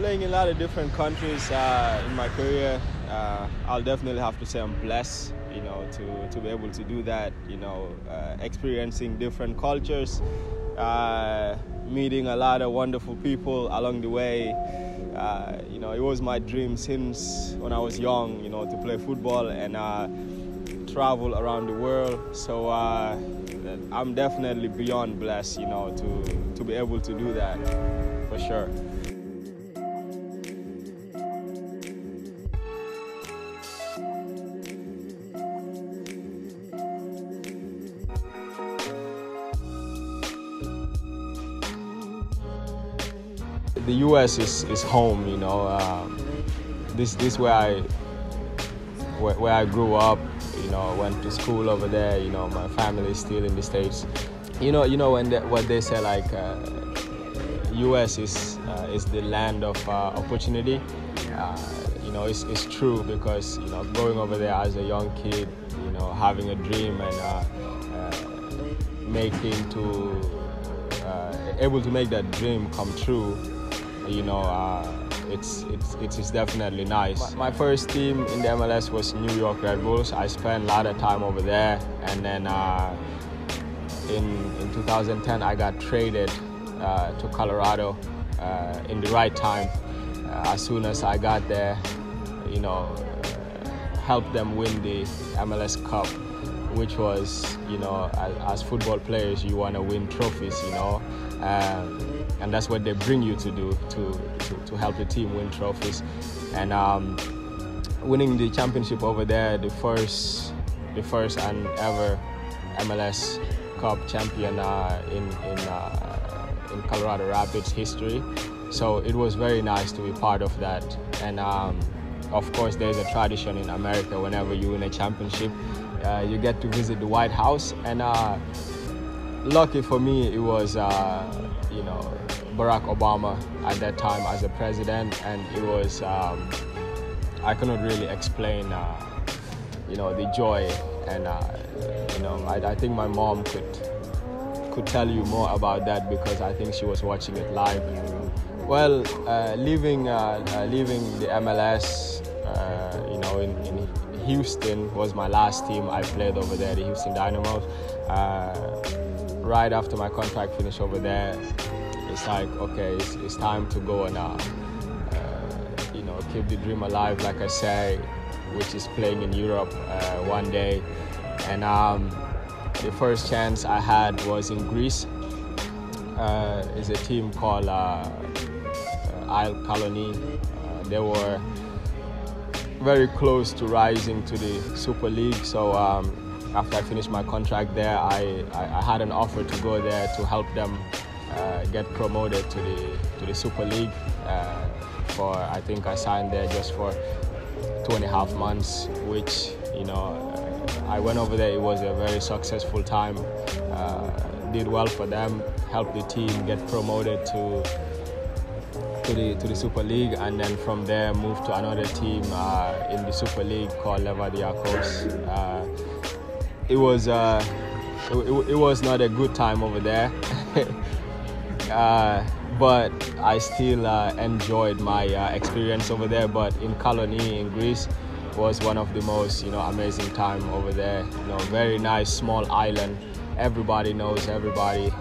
playing in a lot of different countries in my career. I'll definitely have to say I'm blessed, to be able to do that. Experiencing different cultures, meeting a lot of wonderful people along the way. It was my dream since when I was young, to play football and travel around the world. So I'm definitely beyond blessed, to be able to do that, for sure. The U.S. is home, This is where I grew up. Went to school over there. My family is still in the States. What they say, like U.S. is the land of opportunity. It's true, because going over there as a young kid, having a dream and able to make that dream come true. It's definitely nice. My first team in the MLS was New York Red Bulls. I spent a lot of time over there, and then in 2010 I got traded to Colorado in the right time. As soon as I got there, helped them win the MLS Cup, which was, as football players, you want to win trophies, and that's what they bring you to do, to help the team win trophies. And winning the championship over there, the first and ever MLS Cup champion in Colorado Rapids history. So it was very nice to be part of that. And of course, there's a tradition in America, whenever you win a championship, you get to visit the White House. And lucky for me, it was Barack Obama at that time as a president, and it was I cannot really explain the joy, and I think my mom could tell you more about that, because I think she was watching it live. Well, leaving the MLS, in Houston was my last team. I played over there, the Houston Dynamos. Right after my contract finished over there, it's like, okay, it's time to go and keep the dream alive, like I say, which is playing in Europe one day. And the first chance I had was in Greece. It's a team called Isle Colony. They were very close to rising to the Super League. So after I finished my contract there, I had an offer to go there to help them get promoted to the Super League. I think I signed there just for 2.5 months, which I went over there. It was a very successful time. Did well for them, helped the team get promoted to the Super League, and then from there moved to another team in the Super League called Lähikuvassa. It was not a good time over there, but I still enjoyed my experience over there. But in Colony in Greece was one of the most amazing time over there. Very nice small island. Everybody knows everybody.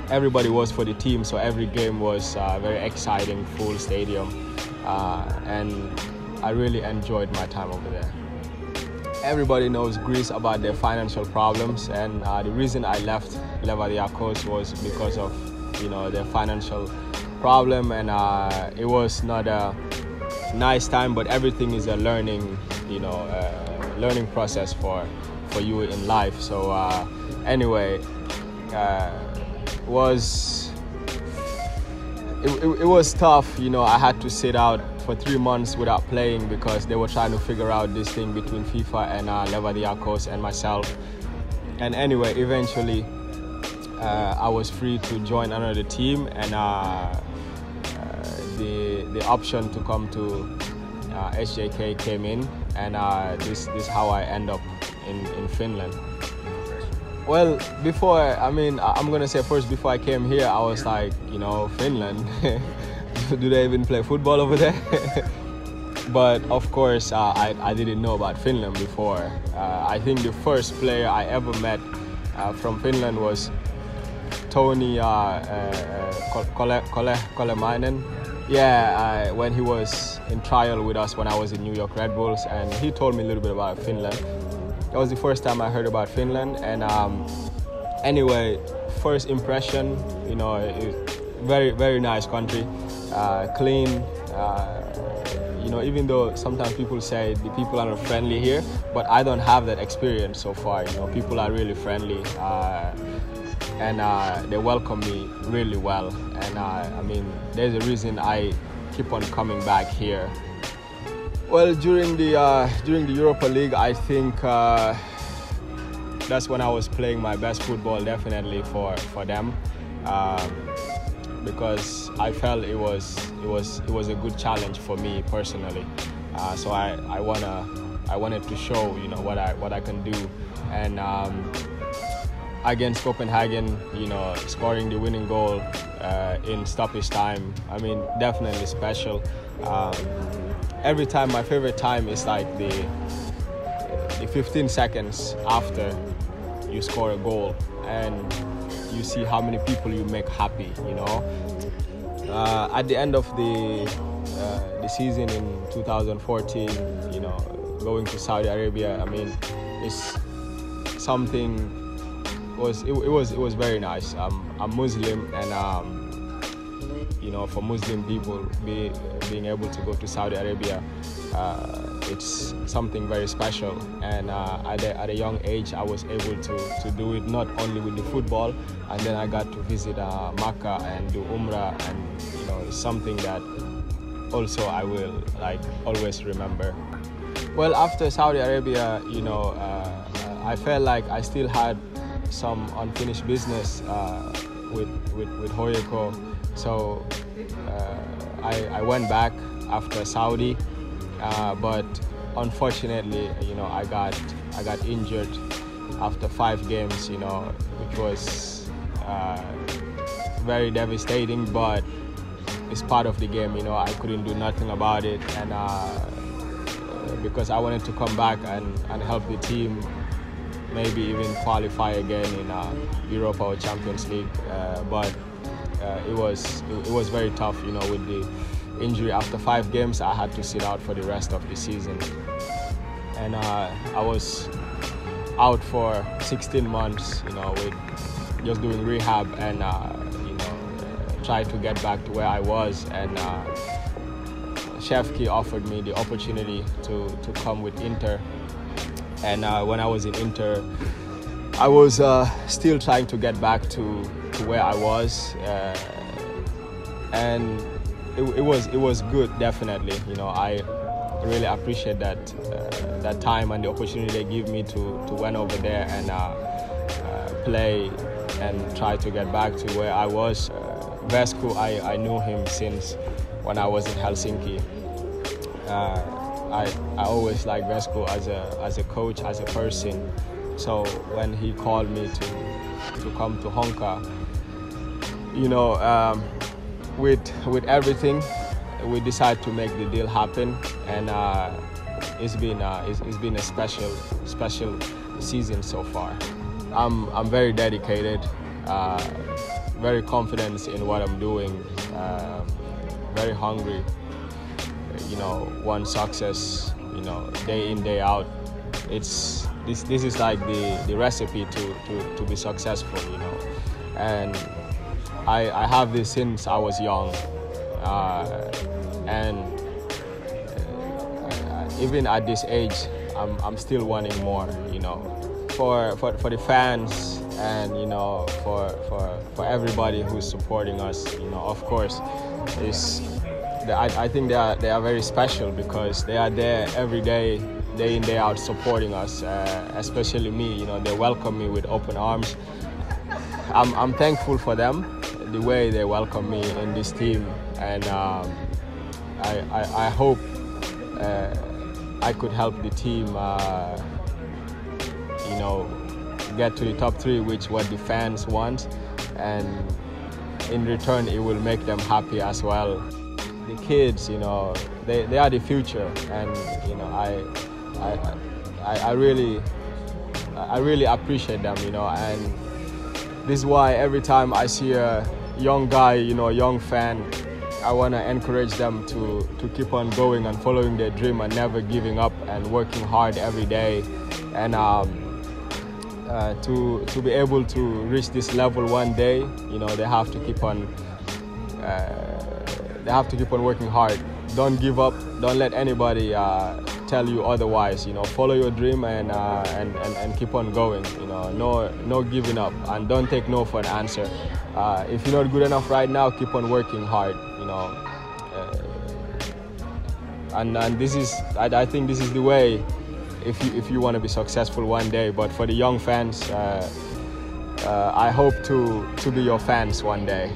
Everybody was for the team, so every game was very exciting, full stadium, and I really enjoyed my time over there. Everybody knows Greece about their financial problems, and the reason I left Lähikuvassa was because of their financial problem, and it was not a nice time, but everything is a learning learning process for you in life. So anyway, it was tough. I had to sit out for 3 months without playing, because they were trying to figure out this thing between FIFA and Lähikuvassa and myself. And anyway, eventually I was free to join another team, and the option to come to SJK came in, and this is how I end up in Finland. Well, I'm gonna say first, before I came here, I was like, Finland. do they even play football over there? But of course, I didn't know about Finland before. I think the first player I ever met from Finland was Tony Kolemainen. Yeah, when he was in trial with us when I was in New York Red Bulls, and he told me a little bit about Finland. That was the first time I heard about Finland, and anyway, first impression, you know, very, very nice country, clean. You know, even though sometimes people say the people are not friendly here, but I don't have that experience so far. You know, people are really friendly, and they welcome me really well. And I mean, there's a reason I keep on coming back here. Well, during the Europa League, I think that's when I was playing my best football, definitely for them. Because I felt it was a good challenge for me personally. So I wanted to show, you know, what I can do, and against Copenhagen, you know, scoring the winning goal in stoppage time, I mean, definitely special. Every time, my favorite time is like the 15 seconds after you score a goal, and you see how many people you make happy, you know. At the end of the season in 2014, you know, going to Saudi Arabia, I mean, it's something. It was very nice. I'm Muslim, and you know, for Muslim people, being able to go to Saudi Arabia, it's something very special. And at a young age, I was able to do it, not only with the football, and then I got to visit Makkah and do Umrah, and you know, it's something that also I will like always remember. Well, after Saudi Arabia, you know, I felt like I still had some unfinished business with Hoyoko, so I went back after Saudi, but unfortunately, you know, I got injured after 5 games, you know, which was very devastating, but it's part of the game, you know. I couldn't do nothing about it, and because I wanted to come back and help the team, maybe even qualify again in Europa or Champions League, but it was very tough, you know, with the injury. After 5 games, I had to sit out for the rest of the season, and I was out for 16 months, you know, with just doing rehab, and you know, try to get back to where I was. And Shefki offered me the opportunity to come with Inter. And when I was in Inter, I was still trying to get back to where I was, and it was good, definitely. You know, I really appreciate that time and the opportunity they give me to went over there and play and try to get back to where I was. Vesku, I knew him since when I was in Helsinki. I always liked Vesku as a coach, as a person. So when he called me to come to Honkaa, you know, with everything, we decided to make the deal happen, and it's been a special season so far. I'm very dedicated, very confident in what I'm doing, very hungry. You know, want success, you know, day in, day out. This is like the recipe to be successful, you know. And I have this since I was young, and even at this age, I'm still wanting more, you know, for the fans, and you know, for everybody who's supporting us, you know. Of course, I think they are very special, because they are there every day, day in, day out, supporting us, especially me. You know, they welcome me with open arms. I'm thankful for them, the way they welcome me in this team, and I hope I could help the team, you know, get to the top 3, which what the fans want, and in return it will make them happy as well. the kids, you know, they are the future, and you know, I really appreciate them, you know, and this is why every time I see a young guy, you know, a young fan, I want to encourage them to keep on going and following their dream and never giving up and working hard every day, and to be able to reach this level one day, you know, they have to keep on working hard. Don't give up. Don't let anybody tell you otherwise. You know, follow your dream and keep on going. You know, no giving up, and don't take no for an answer. If you're not good enough right now, keep on working hard. You know, and this is, I think this is the way if you want to be successful one day. But for the young fans, I hope to be your fans one day.